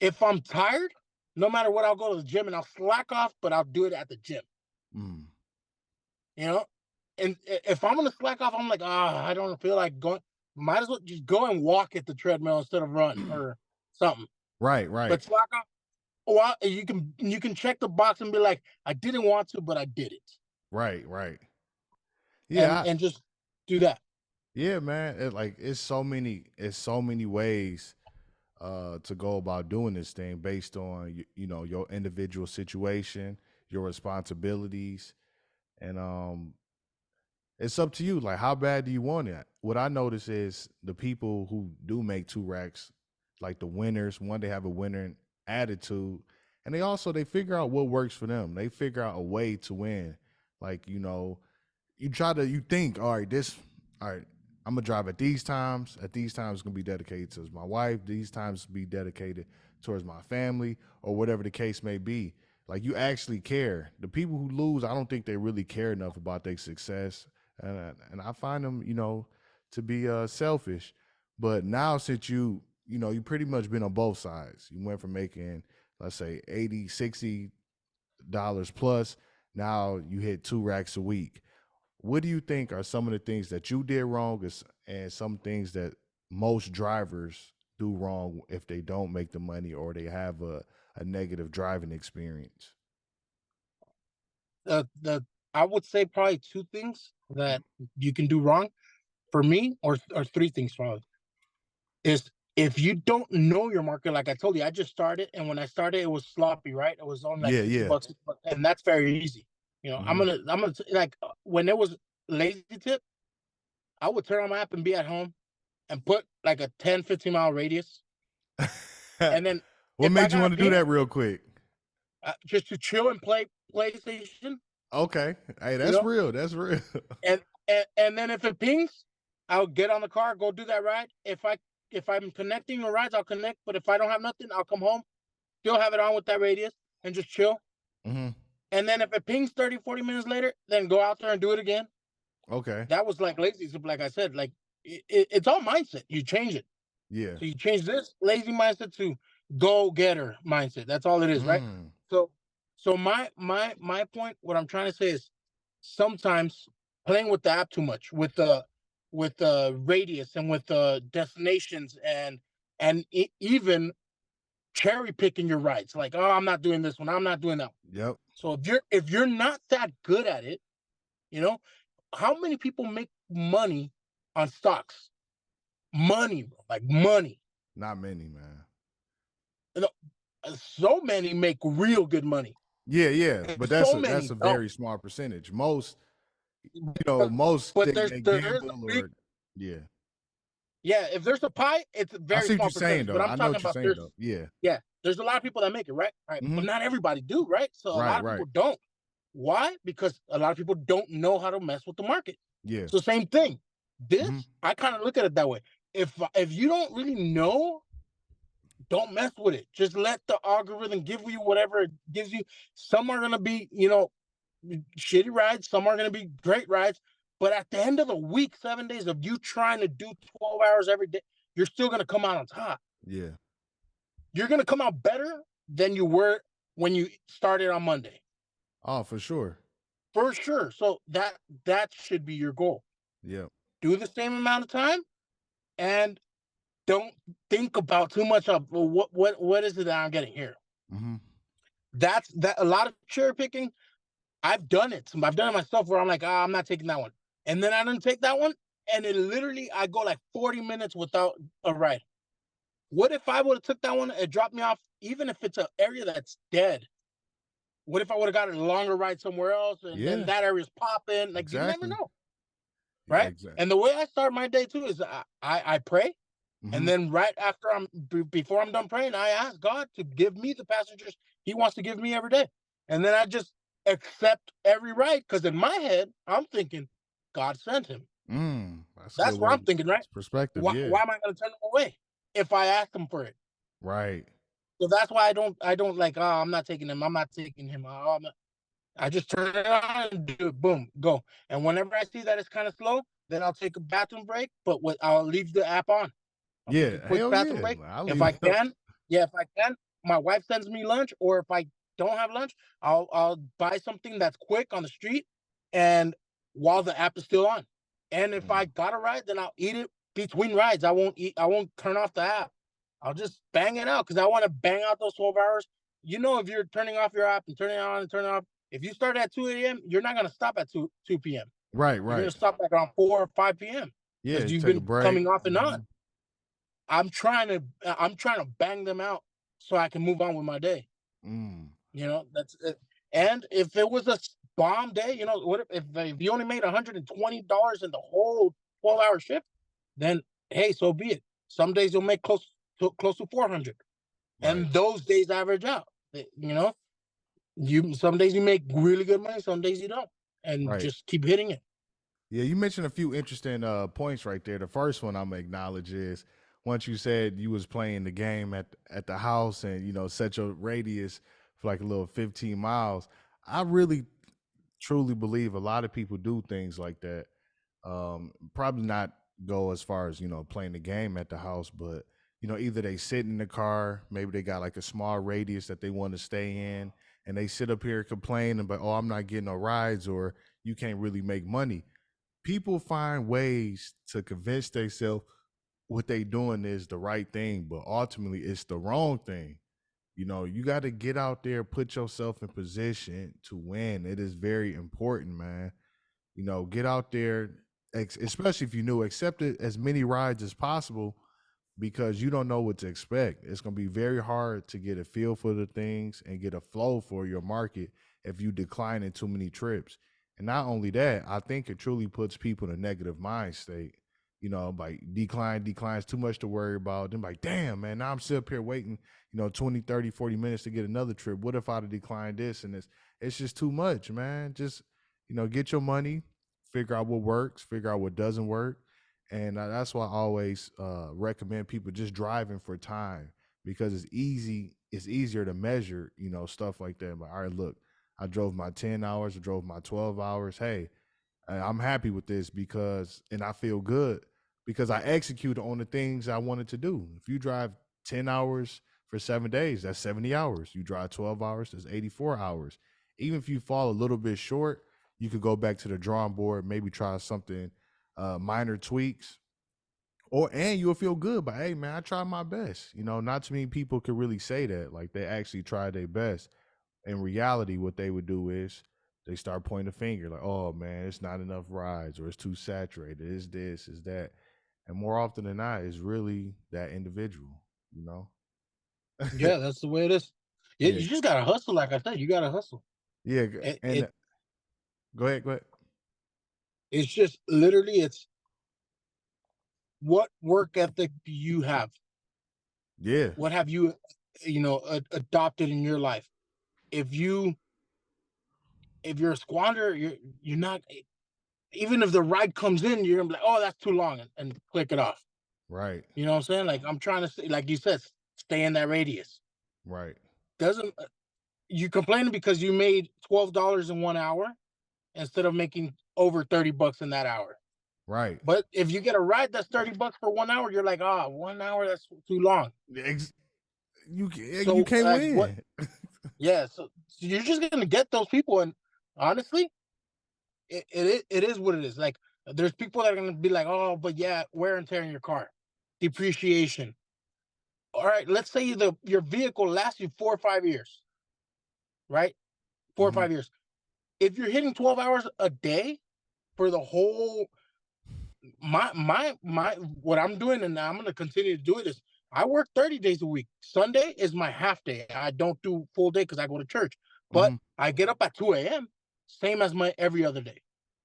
S9: If I'm tired, no matter what, I'll go to the gym and I'll slack off, but I'll do it at the gym.
S8: Mm.
S9: You know, and if I'm gonna slack off, I'm like, I don't feel like going. Might as well just go and walk at the treadmill instead of run or something.
S8: Right, right.
S9: But slack off. Well, you can check the box and be like, I didn't want to, but I did it,
S8: Right, right.
S9: and
S8: Yeah,
S9: and just do that.
S8: yeah, man. It's so many ways to go about doing this thing based on your individual situation, your responsibilities, and it's up to you. Like, how bad do you want it? What I notice is the people who do make two racks, like the winners, one, they have a winning attitude, and they figure out what works for them. They figure out a way to win. Like, you think, all right, I'm gonna drive at these times. At these times, it's gonna be dedicated to my wife. These times be dedicated towards my family, or whatever the case may be. Like, you actually care. The people who lose, I don't think they really care enough about their success, and I find them, to be selfish. But now, since you pretty much been on both sides. You went from making, let's say, 80, $60 plus. Now you hit two racks a week. What do you think are some of the things that you did wrong, and some things that most drivers do wrong if they don't make the money or they have a negative driving experience?
S9: The I would say probably two things that you can do wrong for me, or three things probably, is if you don't know your market. Like I told you, I just started, and when I started, it was sloppy, right? It was only like
S8: Yeah,
S9: 50
S8: yeah.
S9: bucks, and that's very easy. I'm
S8: Hmm.
S9: gonna like when it was lazy tip, I would turn on my app and be at home and put like a 10-15 mile radius, and then
S8: What
S9: if I
S8: made you
S9: got a
S8: want to do
S9: ping,
S8: that real quick?
S9: just to chill and play PlayStation,
S8: Okay. Hey,
S9: you
S8: that's
S9: know,
S8: real. That's real.
S9: and then if it pings, I'll get on the car, go do that ride. If I'm connecting the rides, I'll connect. But if I don't have nothing, I'll come home, still have it on with that radius, and just chill.
S8: Hmm.
S9: And then if it pings 30, 40 minutes later, then go out there and do it again.
S8: Okay.
S9: That was like lazy. So like I said, like it's all mindset. You change it.
S8: Yeah.
S9: So you change this lazy mindset to go getter mindset. That's all it is, right?
S8: Mm.
S9: So my point, what I'm trying to say is sometimes playing with the app too much, with the radius and with the destinations, and even cherry picking your rides. Like, oh, I'm not doing this one, I'm not doing that one.
S8: Yep.
S9: So if you're not that good at it, you know, how many people make money on stocks? Money, bro, like money.
S8: Not many, man.
S9: You know, so many make real good money.
S8: Yeah, yeah.
S9: And
S8: But
S9: so
S8: that's
S9: many
S8: a
S9: don't.
S8: very small percentage. Most, most
S9: But
S8: they
S9: there is a
S8: gamble
S9: big,
S8: or yeah.
S9: yeah. If there's a pie, it's a
S8: I
S9: very
S8: see what
S9: small
S8: you're saying
S9: percentage. But
S8: though.
S9: I'm
S8: I know
S9: talking
S8: what you're
S9: about
S8: saying though. Yeah.
S9: yeah, there's a lot of people that make it, right? All right,
S8: Hmm.
S9: but not everybody do, right? So a lot
S8: Right,
S9: of
S8: right.
S9: people don't. Why? Because a lot of people don't know how to mess with the market.
S8: Yeah.
S9: So same thing. This,
S8: Hmm.
S9: I kind of look at it that way. If you don't really know, don't mess with it. Just let the algorithm give you whatever it gives you. Some are gonna be, shitty rides. Some are gonna be great rides. But at the end of the week, 7 days of you trying to do 12 hours every day, you're still gonna come out on top.
S8: Yeah.
S9: You're gonna come out better than you were when you started on Monday,
S8: Oh, for sure.
S9: for sure. So that should be your goal.
S8: Yeah.
S9: Do the same amount of time, and don't think about too much of, well, what is it that I'm getting here.
S8: Hmm.
S9: That's that. A lot of cherry picking. I've done it. I've done it myself where I'm like, I'm not taking that one. And then I didn't take that one. And it literally, I go like 40 minutes without a ride. What if I would have took that one? It dropped me off, even if it's an area that's dead. What if I would have got a longer ride somewhere else, and then
S8: Yeah.
S9: that area's popping? Like, you never
S8: Exactly.
S9: know,
S8: Yeah,
S9: right?
S8: exactly.
S9: And the way I start my day too is I pray,
S8: Hmm.
S9: and then right after before I'm done praying, I ask God to give me the passengers He wants to give me every day, and then I just accept every ride, because in my head I'm thinking God sent him.
S8: That's a good
S9: That's what
S8: way.
S9: I'm thinking, right?
S8: It's perspective.
S9: Why
S8: Yeah.
S9: am I going to turn him away if I ask him for it?
S8: Right.
S9: So that's why I don't like, oh, I'm not taking him. I'm not taking him. I just turn it on and do it. Boom, go. And whenever I see that it's kind of slow, then I'll take a bathroom break. But I'll leave the app on. I'll take a
S8: Yeah.
S9: quick
S8: Hell
S9: bathroom
S8: yeah.
S9: break
S8: I
S9: if I
S8: leave.
S9: can. Yeah, if I can. My wife sends me lunch, or if I don't have lunch, I'll buy something that's quick on the street, and while the app is still on. And if I got a ride, then I'll eat it between rides. I won't eat. I won't turn off the app. I'll just bang it out, because I want to bang out those 12 hours. If you're turning off your app and turning it on and turning it off, if you start at 2 a.m., you're not going to stop at 2 p.m.
S8: Right.
S9: You're going
S8: Right.
S9: to stop like around 4 or 5 p.m.
S8: Yeah.
S9: because you've
S8: Take a
S9: been
S8: break.
S9: coming off and
S8: Hmm.
S9: on. I'm trying to bang them out so I can move on with my day. That's it. And if it was a bomb day, what if you only made $120 in the whole 12-hour shift, then hey, so be it. Some days you'll make close to 400,
S8: Right.
S9: and those days average out. Some days you make really good money, some days you don't, and
S8: Right.
S9: just keep hitting it.
S8: Yeah, you mentioned a few interesting points right there. The first one I'm gonna acknowledge is once you said you was playing the game at the house and set your radius for like a little 15 miles. I really truly believe a lot of people do things like that. Probably not go as far as playing the game at the house, but either they sit in the car, maybe they got like a small radius that they want to stay in, and they sit up here complaining about, oh, I'm not getting no rides, or you can't really make money. People find ways to convince themselves what they doing is the right thing, but ultimately it's the wrong thing. You know, you got to get out there, put yourself in position to win. It is very important, man. You know, get out there, especially if you new, accept it as many rides as possible because you don't know what to expect. It's going to be very hard to get a feel for the things and get a flow for your market if you decline in too many trips. And not only that, I think it truly puts people in a negative mind state. You know, like declines too much to worry about. Then like, damn, man, now I'm still up here waiting, 20, 30, 40 minutes to get another trip. What if I'd have declined this? And it's just too much, man. Just, get your money, figure out what works, figure out what doesn't work. And that's why I always recommend people just driving for time because it's easier to measure, stuff like that. But all right, look, I drove my 10 hours, I drove my 12 hours. Hey, I'm happy with this and I feel good because I executed on the things I wanted to do. If you drive 10 hours for 7 days, that's 70 hours. You drive 12 hours, that's 84 hours. Even if you fall a little bit short, you could go back to the drawing board, maybe try something, minor tweaks, and you'll feel good. But hey, man, I tried my best. Not too many people could really say that, like they actually tried their best. In reality, what they would do is they start pointing a finger, like, "Oh man, it's not enough rides, or it's too saturated. It's this, it's that." And more often than not, it's really that individual.
S9: Yeah, that's the way it is. Yeah,
S8: Yeah,
S9: you just gotta hustle. Like I said, you gotta hustle.
S8: yeah.
S9: It,
S8: And
S9: it
S8: go ahead, go ahead.
S9: it's just literally it's what work ethic do you have?
S8: Yeah,
S9: What have you, adopted in your life? If you if you're a squander, you're not. Even if the ride comes in, you're gonna be like, oh, that's too long, and click it off.
S8: right,
S9: You know what I'm saying? Like I'm trying to say, like you said, stay in that radius.
S8: right,
S9: Doesn't you complaining because you made $12 in 1 hour instead of making over $30 in that hour?
S8: right.
S9: But if you get a ride that's $30 for 1 hour, you're like, 1 hour, that's too long.
S8: You
S9: So
S8: can't
S9: like what?
S8: win.
S9: Yeah, so you're just gonna get those people, and honestly, it is what it is. Like there's people that are gonna be like, oh, but yeah, wear and tear in your car, depreciation. All right, let's say your vehicle lasts you 4 or 5 years, right? 4 or
S8: Mhm.
S9: 5 years. If you're hitting 12 hours a day for the whole my what I'm doing, and I'm gonna continue to do it, is I work 30 days a week. Sunday is my half day. I don't do full day because I go to church, but
S8: Mhm.
S9: I get up at 2 a.m. same as my every other day.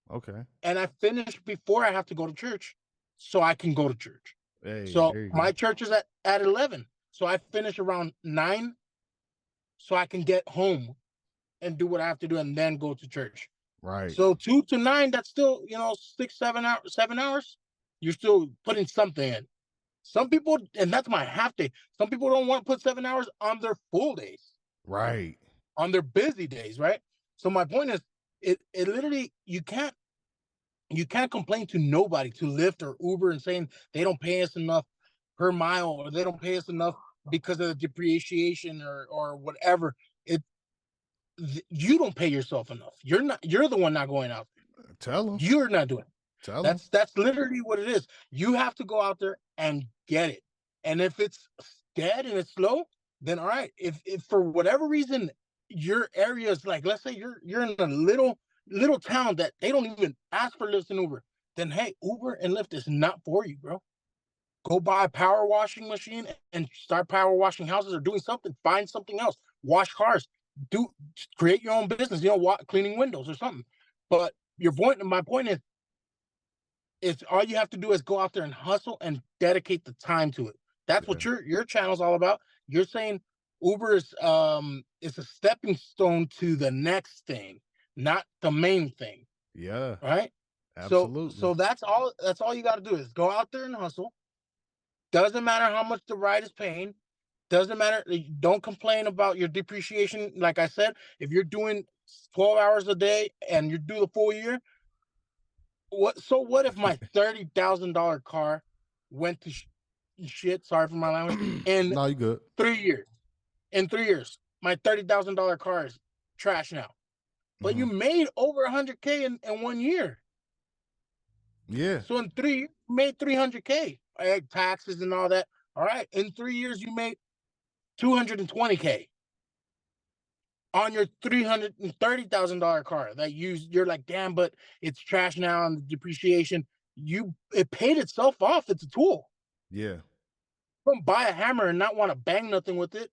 S8: Okay.
S9: And I finish before I have to go to church so I can go to church.
S8: Hey,
S9: So
S8: there you
S9: my
S8: go.
S9: church is at 11. So I finish around 9 so I can get home and do what I have to do and then go to church.
S8: Right.
S9: So 2 to 9, that's still, 6, 7 hours, 7 hours. You're still putting something in. Some people, and that's my half day. Some people don't want to put 7 hours on their full days,
S8: Right.
S9: on their busy days, right? So my point is, it literally you can't complain to nobody, to Lyft or Uber, and saying they don't pay us enough per mile, or they don't pay us enough because of the depreciation, or whatever. It You don't pay yourself enough. You're the one not going out there.
S8: Tell them.
S9: You're not doing it.
S8: Tell them.
S9: That's literally what it is. You have to go out there and get it. And if it's dead and it's slow, then all right. If for whatever reason your area is like, let's say you're in a little town that they don't even ask for Lyft and Uber, then hey, Uber and Lyft is not for you, bro. Go buy a power washing machine and start power washing houses, or doing something. Find something else. Wash cars. Do Create your own business. Cleaning windows or something. But my point is all you have to do is go out there and hustle and dedicate the time to it. That's
S8: Yeah.
S9: what your channel's all about. You're saying Uber is a stepping stone to the next thing, not the main thing,
S8: Yeah.
S9: right? So
S8: Absolutely.
S9: so that's all you got to do is go out there and hustle. Doesn't matter how much the ride is paying. Doesn't matter. Don't complain about your depreciation. Like I said, if you're doing 12 hours a day and you do the full year, what if my $30,000 car went to shit? Sorry for my language. In
S8: No, you good.
S9: 3 years, in 3 years, my $30,000 car is trash now. But you
S8: Mhm.
S9: made over 100K in 1 year.
S8: Yeah.
S9: So in 3 years, you made 300K. taxes and all that. All right, in 3 years you made $220K on your $330,000 car that you're like, damn, but it's trash now and the depreciation. It paid itself off. It's a tool.
S8: Yeah.
S9: Don't buy a hammer and not want to bang nothing with it.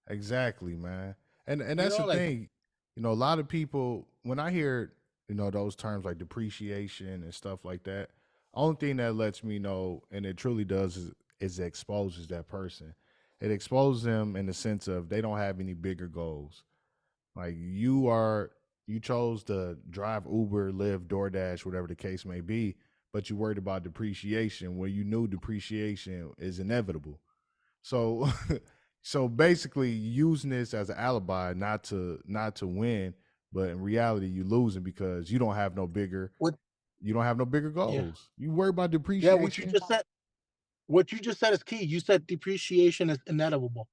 S8: Exactly, man. And
S9: You
S8: that's
S9: know,
S8: the
S9: like
S8: thing. You know, a lot of people when I hear, those terms like depreciation and stuff like that, only thing that lets me know, and it truly does, is it exposes that person. It exposes them in the sense of they don't have any bigger goals. Like you chose to drive Uber, Lyft, DoorDash, whatever the case may be, but you worried about depreciation where you knew depreciation is inevitable. So so basically using this as an alibi not to win, but in reality you're losing because
S9: what
S8: you don't have no bigger
S9: yeah.
S8: goals. You worry about
S9: Yeah,
S8: depreciation.
S9: what you just said is key. You said depreciation is inevitable.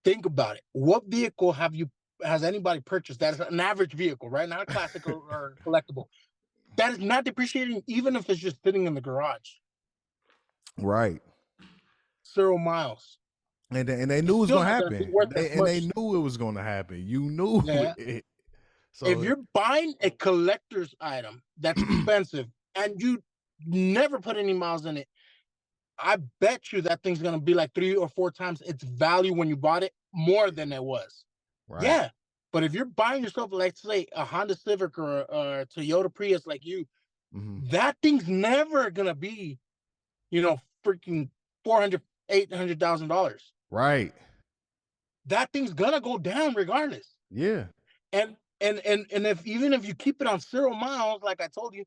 S9: Think about it. What vehicle has anybody purchased that is an average vehicle, right? Not a classic or collectible. That is not depreciating, even if it's just sitting in the garage.
S8: Right.
S9: 0 miles.
S8: And they
S9: It's
S8: knew it was
S9: still
S8: gonna
S9: not going to be
S8: happen.
S9: worth as
S8: They
S9: much.
S8: knew it was gonna happen. You knew
S9: Yeah.
S8: it.
S9: If
S8: So
S9: you're buying a collector's item that's expensive and you never put any miles in it, I bet you that thing's going to be like 3 or 4 times its value when you bought it, more than it was.
S8: right.
S9: Yeah. But if you're buying yourself, like, say, a Honda Civic or a Toyota Prius like you,
S8: Hmm.
S9: that thing's never going to be, freaking 400, $800,000.
S8: Right.
S9: That thing's going to go down regardless.
S8: Yeah.
S9: And if even if you keep it on 0 miles, like I told you,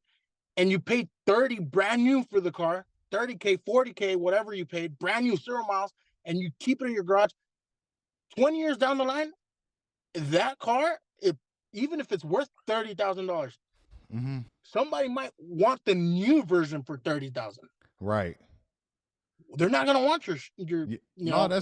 S9: and you paid 30 brand new for the car, 30K, 40K, whatever you paid, brand new 0 miles, and you keep it in your garage, 20 years down the line, that car, even if it's worth $30,000,
S8: Hmm.
S9: somebody might want the new version for 30,000.
S8: Right.
S9: They're not gonna want your
S8: Yeah.
S9: you
S8: No,
S9: know.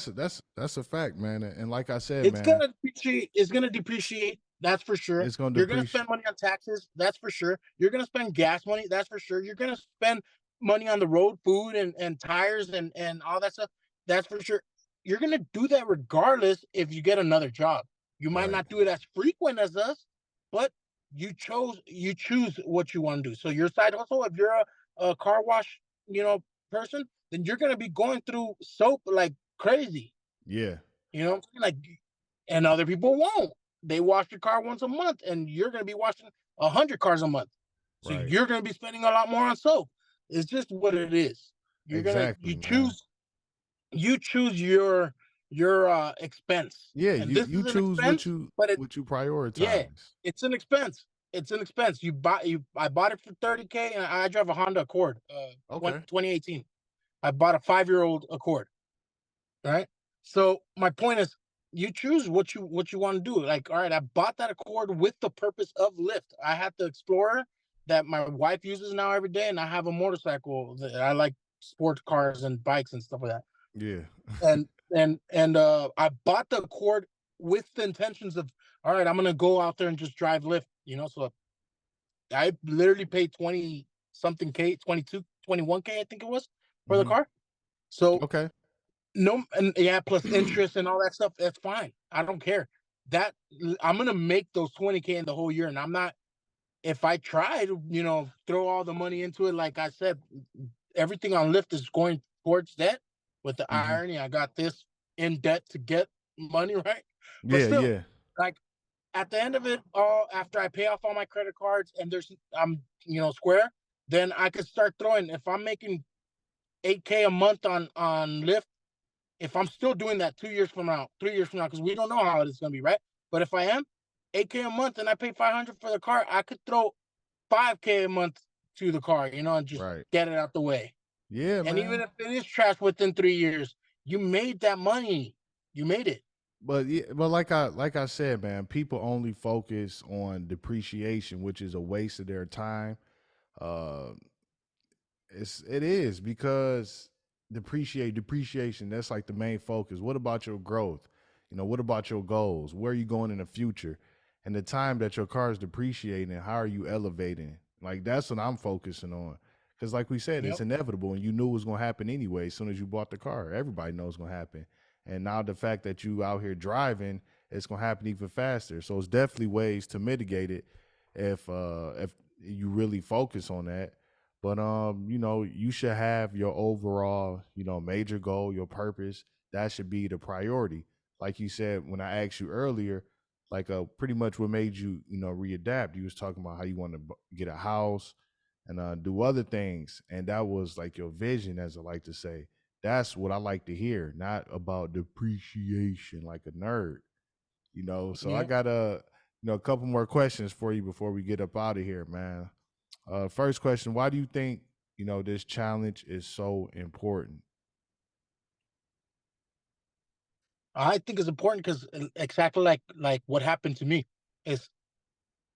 S8: that's a fact, man. And like I said,
S9: It's
S8: man,
S9: gonna depreciate. It's gonna depreciate. That's for sure.
S8: it's gonna
S9: You're gonna
S8: depreciate.
S9: spend money on taxes. That's for sure. You're gonna spend gas money. That's for sure. You're gonna spend money on the road, food, and tires and all that stuff. That's for sure. You're gonna do that regardless if you get another job. You might
S8: Right.
S9: not do it as frequent as us, but you choose what you want to do. So your side hustle, if you're a car wash, person, then you're gonna be going through soap like crazy.
S8: Yeah.
S9: You know what I'm saying? Like, and other people won't. They wash your car once a month, and you're going to be washing 100 cars a month. So
S8: Right.
S9: you're going to be spending a lot more on soap. It's just what it is.
S8: Exactly, man.
S9: You choose your expense,
S8: Yeah,
S9: and
S8: you
S9: this
S8: you
S9: is an
S8: choose
S9: expense, but
S8: what you
S9: yeah,
S8: prioritize.
S9: it's an expense. It's an expense. I bought it for 30K, and I drive a Honda Accord,
S8: Okay.
S9: 2018. I bought a 5-year-old Accord. Right. So my point is, you choose what you want to do. Like, all right, I bought that Accord with the purpose of Lyft. I had the Explorer that my wife uses now every day, and I have a motorcycle that I like, sports cars and bikes and stuff like that.
S8: Yeah.
S9: And I bought the Accord with the intentions of, all right, I'm gonna go out there and just drive Lyft. So I literally paid 20 something K, 22, 21K, I think it was, for the
S8: Hmm.
S9: car. So
S8: Okay.
S9: no, and yeah, plus interest and all that stuff. That's fine. I don't care. That I'm gonna make those 20K in the whole year, and I'm not. If I try to, throw all the money into it, like I said, everything on Lyft is going towards debt. With the
S8: Hmm.
S9: irony, I got this in debt to get money, right? But
S8: Yeah,
S9: still,
S8: yeah.
S9: like, at the end of it all, after I pay off all my credit cards and I'm square, then I could start throwing. If I'm making 8K a month on Lyft, if I'm still doing that 2 years from now, 3 years from now, because we don't know how it's gonna be, right? But if I am 8K a month and I pay 500 for the car, I could throw 5K a month to the car, and just
S8: Right.
S9: get it out the way.
S8: Yeah,
S9: And even
S8: man.
S9: if it is trash within 3 years, you made that money. You made it.
S8: But yeah, but like I said, man, people only focus on depreciation, which is a waste of their time. Uh it is because depreciation, that's like the main focus. What about your growth? What about your goals? Where are you going in the future? And the time that your car is depreciating, how are you elevating? Like that's what I'm focusing on. Because like we said,
S9: Yep.
S8: it's inevitable, and you knew it was going to happen anyway. As soon as you bought the car, everybody knows it's going to happen. And now the fact that you out here driving, it's going to happen even faster. So it's definitely ways to mitigate it if you really focus on that. But you know, you should have your overall, you know, major goal, your purpose. That should be the priority. Like you said when I asked you earlier, like pretty much what made you, you know, readapt. You was talking about how you want to get a house and do other things, and that was like your vision, as I like to say. That's what I like to hear, not about depreciation like a nerd, you know. So I
S9: Yep.
S8: got a couple more questions for you before we get up out of here, man. First question: why do you think, you know, this challenge is so important?
S9: I think it's important because exactly like what happened to me is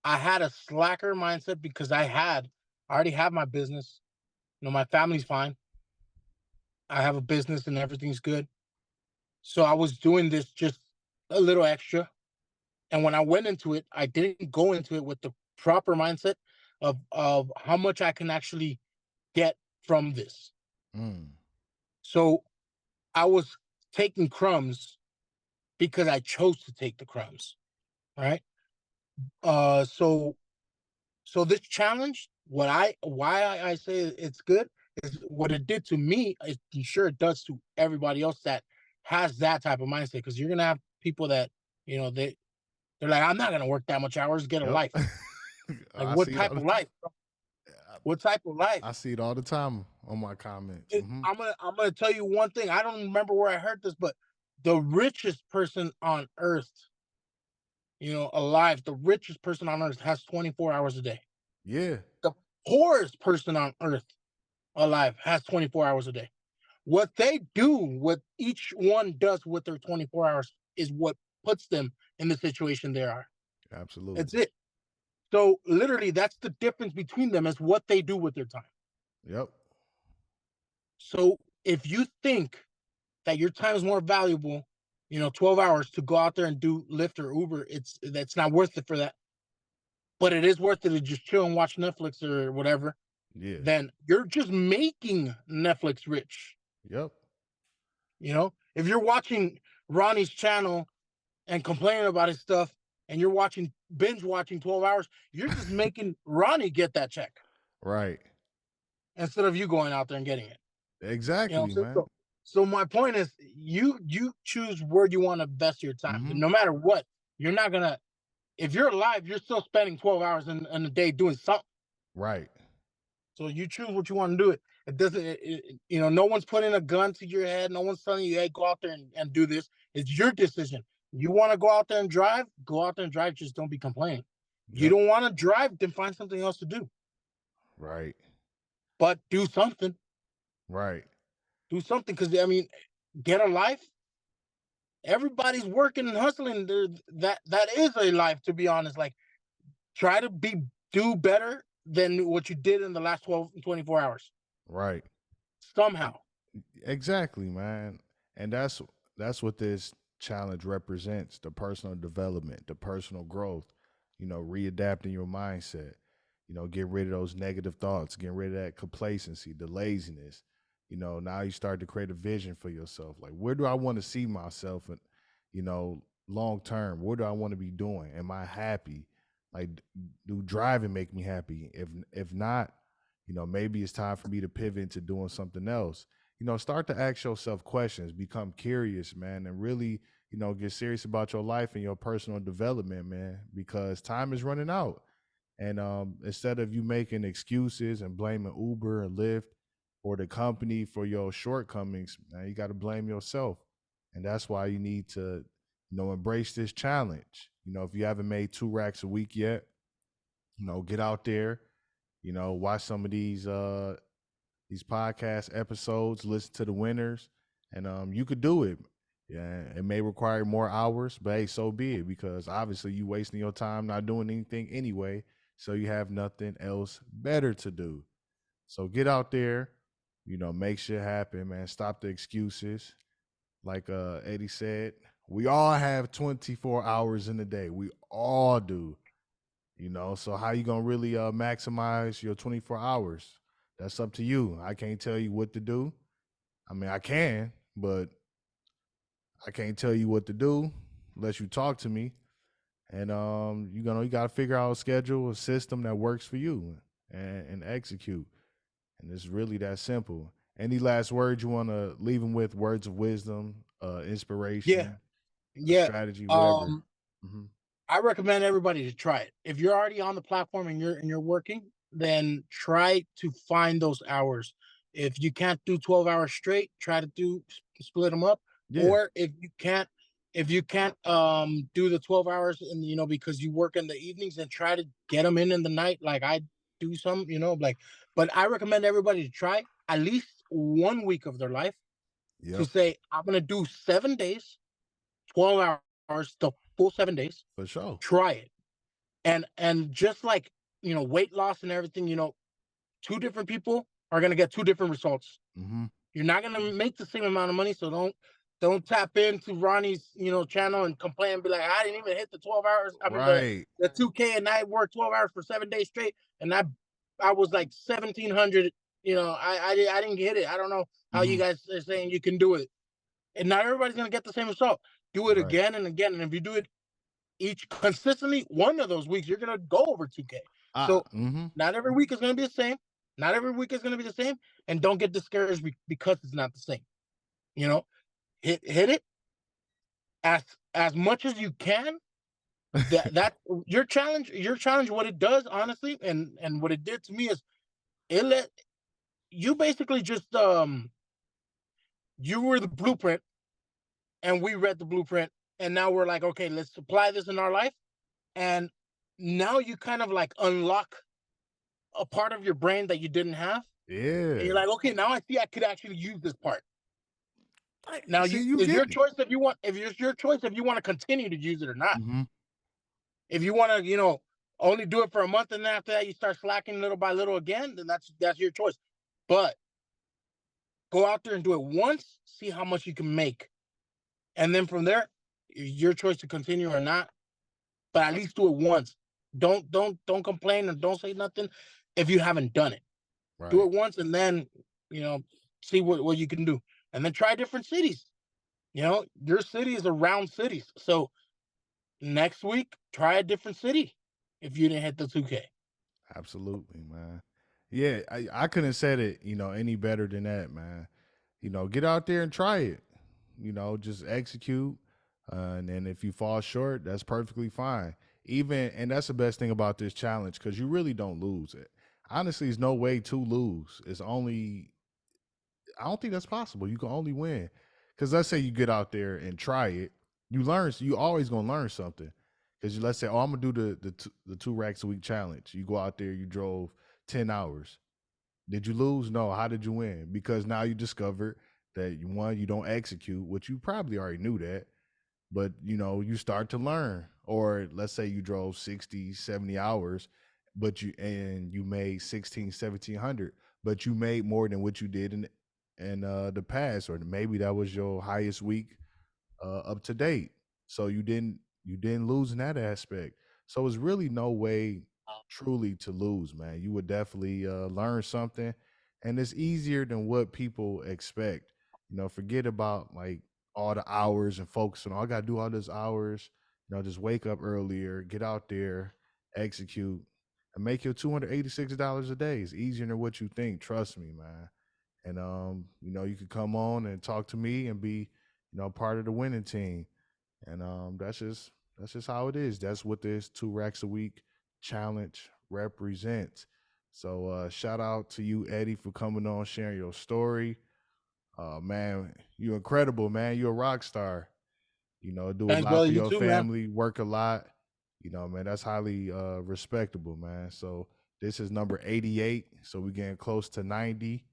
S9: I had a slacker mindset because I already have my business. You know, my family's fine. I have a business and everything's good. So I was doing this just a little extra. And when I went into it, I didn't go into it with the proper mindset of how much I can actually get from this.
S8: Mm,
S9: So I was taking crumbs because I chose to take the crumbs. Right. Uh so so this challenge, why I say it's good is what it did to me. I'm sure it does to everybody else that has that type of mindset. Because you're gonna have people that you know they're like, I'm not gonna work that much hours, get a
S8: yep.
S9: life. Like
S8: I
S9: what
S8: see it all
S9: type
S8: the
S9: of
S8: time.
S9: life? What type of life?
S8: I see it all the time on my comments. Hmm.
S9: I'm gonna tell you one thing. I don't remember where I heard this, but the richest person on earth, alive, the richest person on earth has 24 hours a day.
S8: Yeah,
S9: The poorest person on earth alive has 24 hours a day. What they do, what each one does with their 24 hours is what puts them in the situation they are. That's
S8: absolutely.
S9: it. So literally that's the difference between them is what they do with their time.
S8: Yep.
S9: So if you think that your time is more valuable, 12 hours to go out there and do Lyft or Uber, that's not worth it for that. But it is worth it to just chill and watch Netflix or whatever.
S8: Yeah.
S9: Then you're just making Netflix rich.
S8: Yep.
S9: If you're watching Ronnie's channel and complaining about his stuff and you're binge watching 12 hours, you're just making Ronnie get that check
S8: Right.
S9: instead of you going out there and getting it.
S8: Exactly,
S9: So,
S8: man.
S9: so, so my point is you choose where you want to invest your time. But
S8: Hmm.
S9: no matter what, you're not gonna if you're alive, you're still spending 12 hours in a day doing something.
S8: Right.
S9: So you choose what you want to do. It doesn't, no one's putting a gun to your head. No one's telling you, hey, go out there and do this. It's your decision. You want to go out there and drive? Go out there and drive. Just don't be complaining. You
S8: Yep.
S9: don't want to drive? Then find something else to do.
S8: Right.
S9: But do something.
S8: Right.
S9: Do something. Because, get a life. Everybody's working and hustling. That is a life, to be honest. Like, try to do better than what you did in the last 24 hours.
S8: Right.
S9: Somehow.
S8: Exactly, man. And that's what this challenge represents: the personal development, the personal growth, you know, readapting your mindset, you know, get rid of those negative thoughts, get rid of that complacency, the laziness. You know, now you start to create a vision for yourself. Like, where do I want to see myself and, you know, long term? What do I want to be doing? Am I happy? Like, do driving make me happy? If not, you know, maybe it's time for me to pivot into doing something else. You know, start to ask yourself questions, become curious, man, and really, you know, get serious about your life and your personal development, man, because time is running out. And instead of you making excuses and blaming Uber and Lyft or the company for your shortcomings, man, you got to blame yourself. And that's why you need to, you know, embrace this challenge. You know, if you haven't made 2 racks a week yet, you know, get out there, you know, watch some of these podcast episodes, listen to the winners, and you could do it. Yeah, it may require more hours, but hey, so be it, because obviously you wasting your time not doing anything anyway, so you have nothing else better to do. So get out there, you know, make shit happen, man. Stop the excuses. Like Eddie said, we all have 24 hours in a day. We all do. You know, so how you gonna really maximize your 24 hours? That's up to you. I can't tell you what to do. I mean, I can, but I can't tell you what to do unless you talk to me. And you got to figure out a schedule, a system that works for you, and execute. And it's really that simple. Any last words you want to leave them with? Words of wisdom,
S9: Yeah,
S8: inspiration, a
S9: yeah.
S8: strategy, whatever.
S9: Um,
S8: Hmm.
S9: I recommend everybody to try it. If you're already on the platform and you're working, then try to find those hours. If you can't do 12 hours straight, try to split them up.
S8: Yeah.
S9: Or if you can't do the 12 hours and because you work in the evenings, then try to get them in the night like I do some, like. But I recommend everybody to try at least 1 week of their life to
S8: Yep.
S9: say I'm going to do 7 days, 12 hours, the full 7 days.
S8: For sure.
S9: Try it. And just like weight loss and everything, two different people are going to get two different results.
S8: Hmm.
S9: You're not going to make the same amount of money, so don't tap into Ronnie's channel and complain and be like, I didn't even hit the 12 hours. I mean
S8: Right.
S9: the 2K, and I worked 12 hours for 7 days straight, and I was like 1,700. I didn't get it. I don't know how you
S8: Hmm.
S9: guys are saying you can do it, and not everybody's going to get the same result. Do it
S8: Right.
S9: again and again, and if you do it each consistently, one of those weeks you're gonna go over 2K. So
S8: Hmm.
S9: not every week is gonna be the same. Not every week is gonna be the same, and don't get discouraged because it's not the same. You know, hit it as much as you can. That your challenge. Your challenge. What it does, honestly, and what it did to me is it let you basically just you were the blueprint, and we read the blueprint, and now we're like, okay, let's apply this in our life, and now you kind of like unlock a part of your brain that you didn't have, and you're
S8: Yeah.
S9: like, okay, now I see I could actually use this part. Now
S8: See,
S9: you
S8: you
S9: is your
S8: get it.
S9: choice if you want if it's your choice if you want to continue to use it or not.
S8: Hmm.
S9: If you want to, only do it for a month and then after that you start slacking little by little again, then that's your choice. But go out there and do it once, see how much you can make. And then from there, your choice to continue or not. But at least do it once. Don't complain and don't say nothing if you haven't done it. Do
S8: Right.
S9: it once and then you know see what you can do, and then try different cities. Your city is around cities, so next week try a different city if you didn't hit the 2K.
S8: Absolutely, man. Yeah, I couldn't have said it, any better than that, man. Get out there and try it. Just execute. And then if you fall short, that's perfectly fine. And that's the best thing about this challenge because you really don't lose it. Honestly, there's no way to lose. I don't think that's possible. You can only win. Because let's say you get out there and try it, you learn. You always gonna learn something. Because let's say, oh, I'm gonna do the 2 racks a week challenge. You go out there, you drove 10 hours. Did you lose? No. How did you win? Because now you discovered that you don't execute, which you probably already knew that, but you start to learn. Or let's say you drove 60, 70 hours, but you made 16, 1700, but you made more than what you did in the past, or maybe that was your highest week up to date. So you didn't lose in that aspect. So it's really no way truly to lose, man. You would definitely learn something, and it's easier than what people expect. Forget about like all the hours and focus on. I got to do all those hours. Just wake up earlier, get out there, execute, and make your $286 a day. It's easier than what you think. Trust me, man. And you could come on and talk to me and be, part of the winning team. And that's just how it is. That's what this 2 racks a week challenge represents. So shout out to you, Eddie, for coming on, sharing your story. Man, you're incredible, man. You're a rock star. Do a
S9: Thanks,
S8: lot
S9: brother.
S8: for
S9: You
S8: your
S9: too, man.
S8: family, work a lot. Man, that's highly respectable, man. So this is number 88. So we're getting close to 90,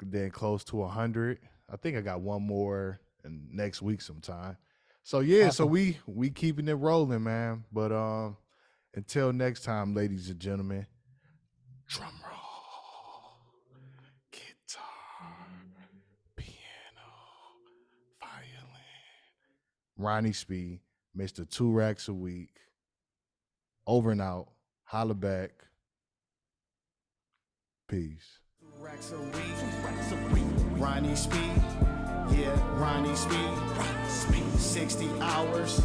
S8: then close to 100. I think I got one more in next week sometime. So yeah, so
S9: Awesome.
S8: we keeping it rolling, man. But until next time, ladies and gentlemen, drum roll, guitar, piano, violin. Ronnie Speed, Mr. 2 racks a week, over and out. Holla back. Peace.
S1: Racks a week. Ronnie Speed. Yeah, Ronnie Speed. 60 hours.